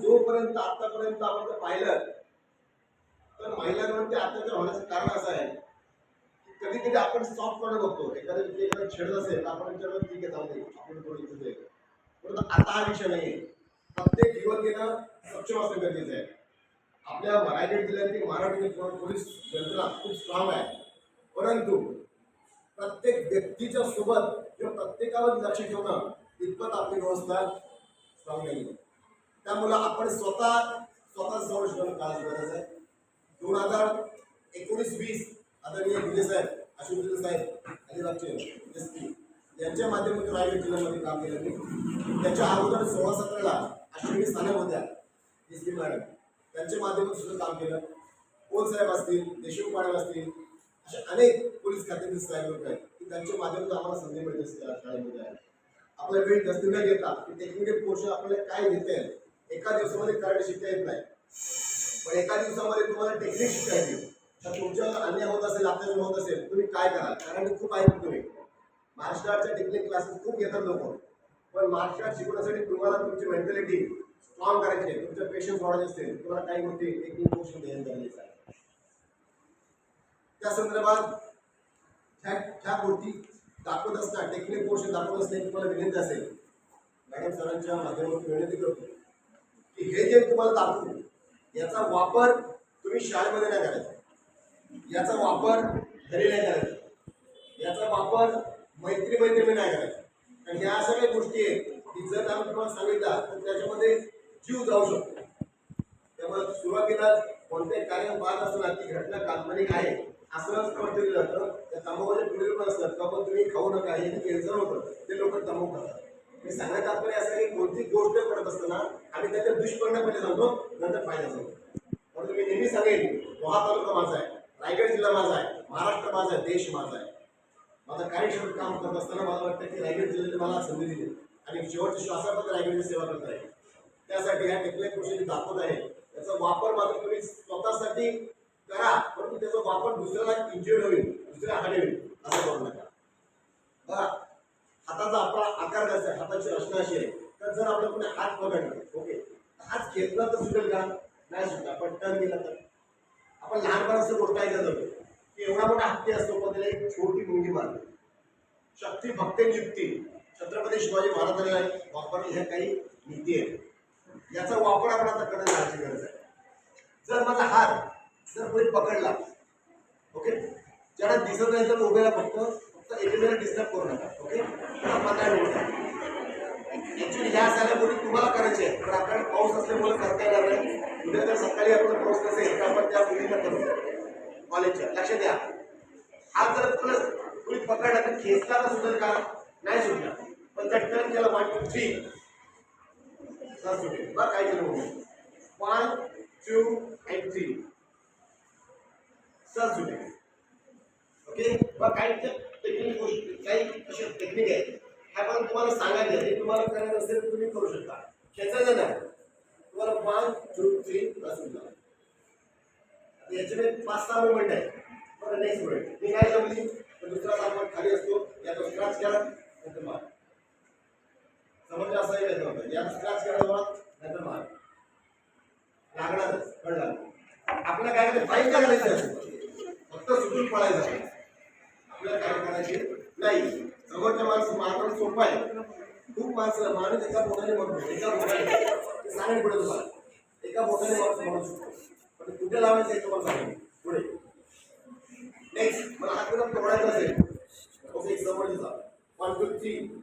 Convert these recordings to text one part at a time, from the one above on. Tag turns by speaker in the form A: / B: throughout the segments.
A: जोपर्यंत आतापर्यंत आपण जर पाहिलं तर महिलांमध्ये अत्याचार होण्याचं कारण असं आहे की कधी कधी आपण सॉफ्ट कॉर्नर बघतो, एखाद्या व्यक्ती एखादा छेडत असेल आपण विचारलं ठीक आहे जाऊ दे आपण थोडी इथे जाईल, परंतु आता हा विषय नाहीये. प्रत्येक युवतीनं सक्षम असणं गरजेचं आहे. आपल्या रायगड जिल्ह्यातील मराठी पोलीस यंत्रणा खूप स्ट्रॉंग आहे, परंतु प्रत्येक व्यक्तीच्या सोबत किंवा प्रत्येकावर लक्ष ठेवणं इतपत आपली व्यवस्था स्ट्रॉंग नाही. त्यामुळे आपण स्वतः संरक्षण काळजी गरज आहे. 2019-20 आदरणीय विजय साहेब, अशोक विजय साहेब अलिबागचे एसपी यांच्या माध्यमातून रायगड जिल्ह्यामध्ये काम केलं मी. त्याच्या अगोदर 16-17ला अश्विनी स्थानक होत्या एसपी मॅडम, त्यांच्या माध्यमातून सुद्धा काम केलं. कोल साहेब असतील, देशमुख मॅडम असतील, असे अनेक पोलीस खात्यातील साहेब लोक आहेत की त्यांच्या माध्यमातून आम्हाला संधी मिळते शाळेमध्ये आहे. आपला वेळ जास्त न घेता की टेक्निकल पोर्शन आपल्याला काय घेते एका दिवसामध्ये कराटे शिकता येत नाही, पण एका दिवसामध्ये तुम्हाला टेक्निक शिकता येते. तर तुमच्यावर अन्याय होत असेल, अत्याचार होत असेल, तुम्ही काय कराल? कारण खूप ऐकून तुम्ही मार्शल आर्टच्या टेक्निक क्लासेस खूप घेतात लोक, पण मार्शल आर्ट शिकवण्यासाठी तुम्हाला तुमची मेंटॅलिटी स्ट्रॉंग करायची आहे, तुमचं पेशन्स वाढायचे असेल, तुम्हाला काही गोष्टी टेक्निक पोर्शन द्यायला गरजेचं आहे. त्या संदर्भात ह्या गोष्टी दाखवत असताना टेक्निक पोर्शन दाखवत असताना तुम्हाला विनंती असेल, मॅडम सरांच्या माध्यमातून विनंती करतो की हे जे तुम्हाला दाखवू याचा वापर तुम्ही शाळेमध्ये नाही करायचा, याचा वापर घरी नाही करायचा, याचा वापर मैत्रिणी नाही करायचा. कारण ह्या सगळ्या गोष्टी आहेत की जर आम्ही तुम्हाला सांगितलं तर त्याच्यामध्ये जीव जाऊ शकतो. त्यामुळे सुरुवातीला कोणत्याही कार्य पाहत असताना ती घटना काल्पनिक आहे असं स्पष्ट दिलं जातं. त्या तंबाखूच्या पुढील पण असतात का पण तुम्ही खाऊ नका, हे कॅन्सर होतं, ते लोक तंबाखू खातात. मी सांगण्यात तात्पर्य असं की कोणती गोष्ट करत असताना आम्ही त्याच्या दुष्परिणाम पहिले सांगतो, नंतर फायदा सांगतो. म्हणून मी नेहमी सांगेन, लोहा तालुका माझा आहे, रायगड जिल्हा माझा आहे, महाराष्ट्र माझा आहे, देश माझा आहे. माझं कार्यक्षम काम करत असताना मला वाटतं की रायगड जिल्ह्याने मला संधी दिली आणि शेवटच्या श्वासापर्यंत रायगडची सेवा करत आहे. त्यासाठी ह्या टेक्निक गोष्टी दाखवत आहे. त्याचा वापर मात्र तुम्ही स्वतःसाठी करा, परंतु त्याचा वापर दुसऱ्याला इंजुर्ड होईल, दुसऱ्या हानी होईल असं करू नका. बघा, हाताचा आपला आकार कसा आहे, हाताची रचना अशी आहे, तर जर आपला कोणी हात पकडला, ओके, हात घेतला तर सुटेल का? नाही सुटला. पण टर्न दिला तर आपण लहानपणाचं गोष्ट ऐकत होतो की एवढा मोठा हत्ती असतो पण त्याला एक छोटी मुंगी मारते. शक्ती भक्ती युक्ती छत्रपती शिवाजी महाराजांनी वापरली ह्या काही नीती आहेत. याचा वापर आपण आता करण्याची गरज आहे. जर माझा हात जर कोणी पकडला, ओके, ज्याला दिसत नाही तर उभ्याला फक्त एकमेकांना डिस्टर्ब करू नका. ओके, 15 मिनिट ऍक्च्युली ह्या सगळ्या गोष्टी तुम्हाला करायच्या आहेत, पण आपण पाऊस असल्यामुळे करता येणार नाही. उद्या जर सकाळी आपण पाऊस नसेल तर आपण त्या मुलीला करू कॉलेजच्या. लक्ष द्या, हा जर तुम्ही पकडला तर खेचला तर सुटेल का? नाही सुटला. पण जर टर्न केला 1 2 3 तर सुटेल. बघा काय केलं म्हणून 1 2 and 3 सर सुटेल. ओके, बघा काही टेक्निक गोष्टी काही अशा टेक्निक आहेत ह्या पण तुम्हाला सांगायचं आहे. तुम्हाला करायचं असेल तर तुम्ही करू शकता. खेचायचं नाही, तुम्हाला 1 2 3 असं जा. याच्यामध्ये 5-6 मुवमेंट आहे. बघा नेक्स्ट मुवमेंट मी काय जमली तर दुसरा सामान खाली असतो, याचा स्क्रॅच केला नंतर मार. समजा असं आहे का? याचा स्क्रॅच केला नंतर मार लागणारच. कळलं? आपल्याला काय करायचं? फाईट करायचं, फक्त सुटून पळायचं. आपल्याला काय करायचे नाही. समोरच्या माणसं मारणं सोपं आहे. खूप माणसं माणूस एका बोटाने म्हणतो, एका बोटाने सांगेल पुढे तुम्हाला एका बोटाने माणूस म्हणू शकतो, पण कुठे लावायचं हे तुम्हाला सांगेल पुढे. नेक्स्ट मला हात करून तोडायचा असेल, ओके, समोर जा 1 2 3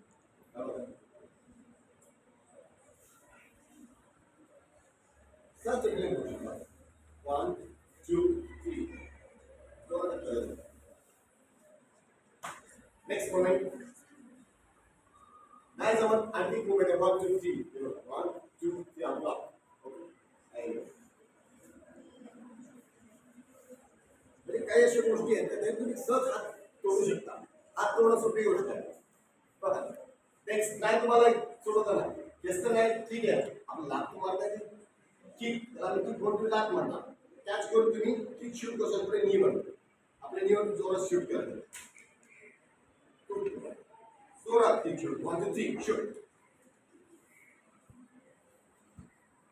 A: सर टेक्निक 1 2 3 नेक्स्ट मोमेंट नाही जमत आणखी मोमेंट 1 2 3 1 2 3 आपला. ओके, काही अशा गोष्टी आहेत त्या तुम्ही सहज हात तोडू शकता. हात तोडणं सोपी गोष्ट आहे. बघा नेक्स्ट नाही तुम्हाला सोडवता नाही जास्त नाही, ठीक आहे, आपण लात मारता येते किक, त्याला मी किक बोलतो, लात मारता कॅच करून तुम्ही किक शूट करू शकता. पुढे नी वर आपल्या नीवर जोरात शूट करायचं, जोरात किक शूट 1 2 3 शूट.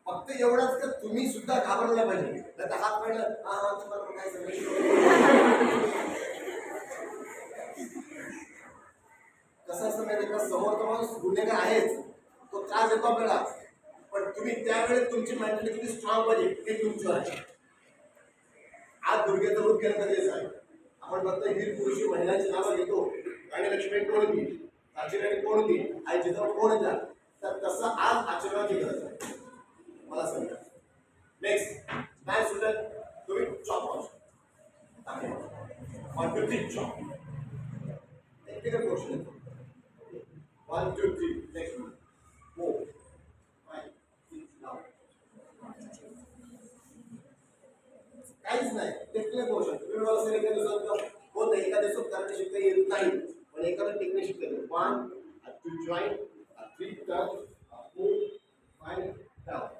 A: फक्त एवढंच का तुम्ही सुद्धा घाबरला पाहिजे, नाही तर हात पाडलं हा तुम्हाला काय सगळं कसं असतं माहिती का, समोर माणूस गुन्हेगार आहेच, तो का देतो आपल्याला, पण तुम्ही त्यावेळेस तुमची मेंटॅलिटी किती स्ट्रॉंग पाहिजे ते तुमच्यावर आहे. आज दुर्गेचं रूप केलं गरजेचं आहे. आपण फक्त वीर पुरुषी महिलांची नावं घेतो, आणि लक्ष्मी कोण होती, आचरणी कोण होती, आई जिजाऊ कोण होत्या, तर तसं आज आचरणाची गरज आहे. मला सांगा नेक्स्ट काय सुद्धा तुम्ही chop chop technical question 1 2 3 next 4 5 6 now काहीच नाही टेक्निकल क्वेश्चन. तुम्ही मला सांगितलं दुसरं होत नाही, एखाद्या सोबत शिकता येत नाही, पण एखादं टेक्निक शिकता 1 2 जॉईन 3 टर्न 4 5 डाऊन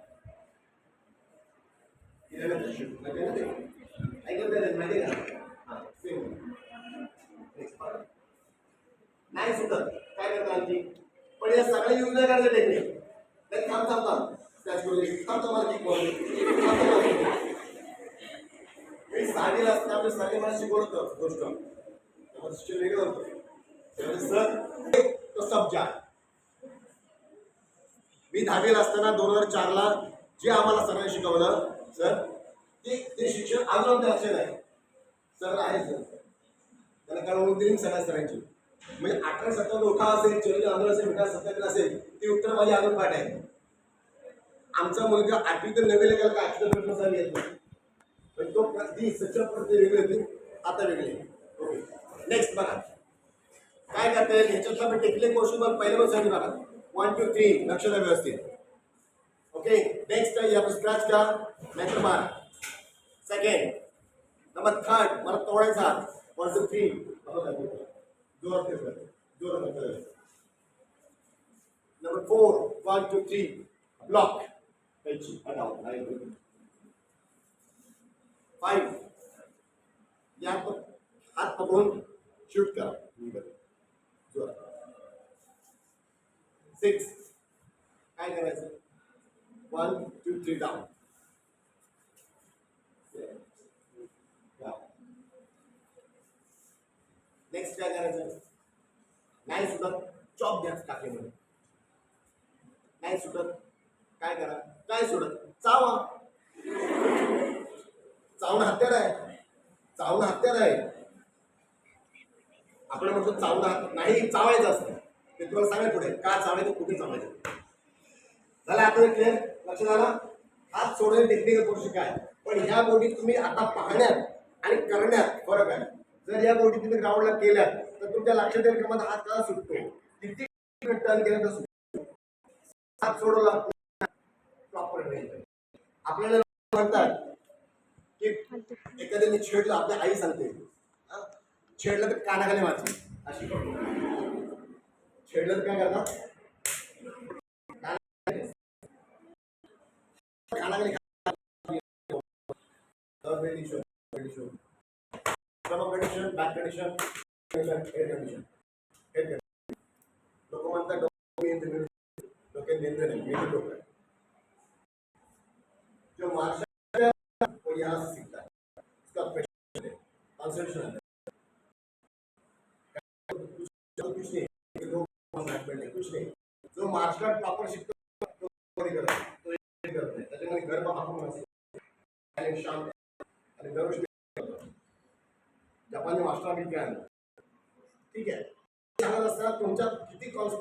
A: 11 शिफ्ट म्हणजे ऐकलं माहिती का, हां सेम नेक्स्ट पार्ट नाही सुटत काय करता आणखी, पण या सगळ्या यूज नाही करायचं टेक्निक. नाही थांब थांब थांब त्याच करून थांब तुम्हाला किक बोलतो मी साडीला असताना आपल्या साडी मला शिकवत होतं गोष्ट त्यामध्ये वेगळं होतं त्यावेळेस सर तो सब्जा. मी 10वीला असताना 2004ला जे आम्हाला सरांनी शिकवलं सर ते शिक्षण अजून आमच्या लक्षात आहे. सर आहे सर त्याला कळवून दिली सगळ्या सरांची, म्हणजे 1857 उठा असेल, 44 आंदोलन असेल, मिठा सत्याग्रह असेल, ती उत्तर माझी अजून पाठ आहे. आमचा मुलगा 8वी तर 9वीला गेला का 8वी प्रश्न सर येत नाही, पण तो ती सच्चा प्रत्येक वेगळी होती, आता वेगळी. ओके नेक्स्ट बघा काय करता येईल ह्याच्यातला मी टेक्निकल क्वेश्चन बघ पहिल्या बघा 1 2 3 लक्ष द्या व्यवस्थित. ओके नेक्स्ट या स्क्रॅच का नाहीतर मार. सेकंड नंबर थर्ड मला तोडायचा 1 2 3 जोरात जोरात. नंबर 4 1 2 3 ब्लॉक कैची हटाओ 5 या हात पकडून शूट करा जोरात. 6 काय करायचं 1 2 3 डाऊन. नेक्स्ट काय करायचं नाही सुटत चॉप घ्या टाकेमध्ये, नाही सुटत काय करा, काय सुटत चावा, चावणं हत्यार आहे, चावणं हत्यार आहे. आपण म्हणतो चावणं नाही चावायचं असतं, ते तुम्हाला सांगाय पुढे का चावायचं कुठे चावायचं. झालं आता क्लिअर लक्ष झालं. हात सोडणे टेक्निकल गोष्ट काय, पण ह्या गोष्टी तुम्ही आता पाहण्यात आणि करण्यात फरक आहे. जर या गोष्टी तुम्ही ग्राउंडला केल्यात तर तुमच्या लक्षात येईल की माझा हात का सुटतो, किती टर्न केलं तर सुटतो. हात सोडला प्रॉपर आपल्याला म्हणतात की एखाद्याने छेडलं, आपल्या आई सांगते छेडलं तर कानाखाली वाचली अशी, छेडलं तर काय करतात कानाखाली condition back condition head condition. लोक म्हणतात डोके मेंदू नाही, मेंदू डोकं आहे. जो मार्शल वो यहाँ से सीखता है, इसका कंसंट्रेशन है कुछ नहीं कुछ नहीं. जो मार्शल आर्ट प्रॉपर शिकतो तो करत नाही, त्याच्यामध्ये गर्भ हाकून असेल शांत आणि दररोज जपानी मास्टर आम्ही काय ठीक आहे सांगत असताना तुमच्या किती कॉन्स